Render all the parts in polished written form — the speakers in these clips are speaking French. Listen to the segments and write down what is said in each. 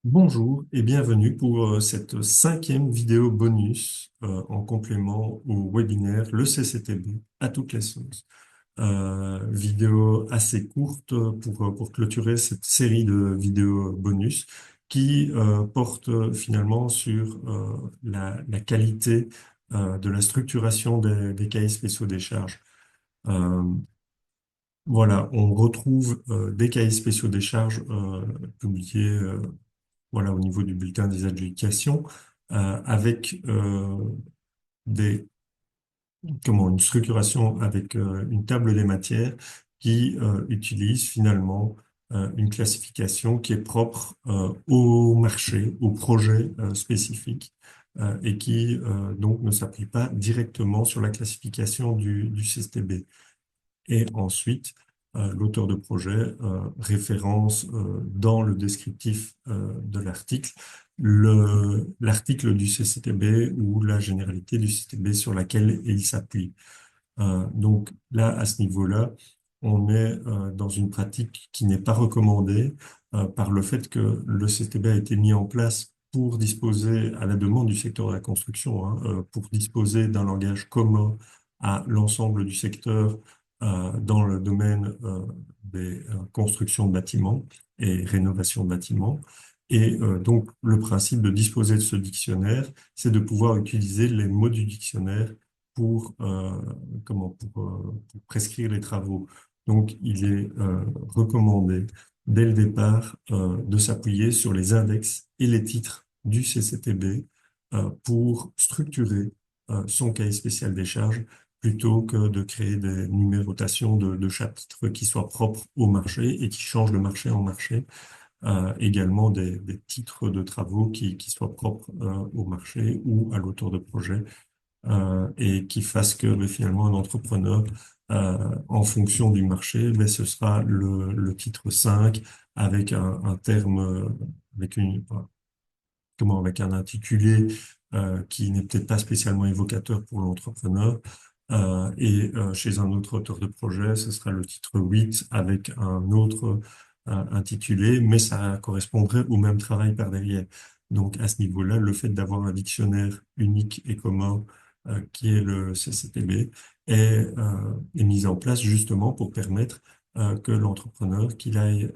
Bonjour et bienvenue pour cette cinquième vidéo bonus en complément au webinaire Le CCTB à toutes les sauces. Vidéo assez courte pour clôturer cette série de vidéos bonus qui porte finalement sur la qualité de la structuration des cahiers spéciaux des charges. Euh, voilà, on retrouve des cahiers spéciaux des charges publiés voilà, au niveau du bulletin des adjudications, avec des, une structuration avec une table des matières qui utilise finalement une classification qui est propre au marché, au projet spécifique, et qui donc ne s'appuie pas directement sur la classification du CSTB. Et ensuite, l'auteur de projet référence dans le descriptif de l'article l'article du CCTB ou la généralité du CCTB sur laquelle il s'appuie. Donc là, à ce niveau-là, on est dans une pratique qui n'est pas recommandée par le fait que le CCTB a été mis en place pour disposer, à la demande du secteur de la construction, hein, pour disposer d'un langage commun à l'ensemble du secteur dans le domaine des constructions de bâtiments et rénovation de bâtiments. Et donc, le principe de disposer de ce dictionnaire, c'est de pouvoir utiliser les mots du dictionnaire pour, pour prescrire les travaux. Donc, il est recommandé dès le départ de s'appuyer sur les index et les titres du CCTB pour structurer son cahier spécial des charges plutôt que de créer des numérotations de chapitres qui soient propres au marché et qui changent de marché en marché. Également des titres de travaux qui soient propres au marché ou à l'auteur de projet et qui fasse que finalement un entrepreneur, en fonction du marché, ce sera le titre 5 avec un terme, avec avec un intitulé qui n'est peut-être pas spécialement évocateur pour l'entrepreneur. Chez un autre auteur de projet, ce sera le titre 8 avec un autre intitulé, mais ça correspondrait au même travail par derrière. Donc à ce niveau-là, le fait d'avoir un dictionnaire unique et commun qui est le CCTB est mis en place justement pour permettre que l'entrepreneur, qu'il aille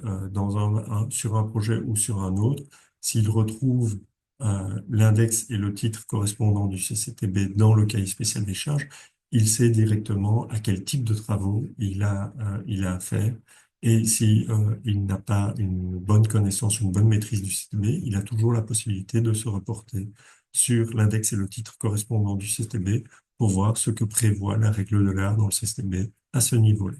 sur un projet ou sur un autre, s'il retrouve l'index et le titre correspondant du CCTB dans le cahier spécial des charges, il sait directement à quel type de travaux il a affaire. Et si il n'a pas une bonne connaissance, une bonne maîtrise du CCTB, il a toujours la possibilité de se reporter sur l'index et le titre correspondant du CCTB pour voir ce que prévoit la règle de l'art dans le CCTB à ce niveau-là.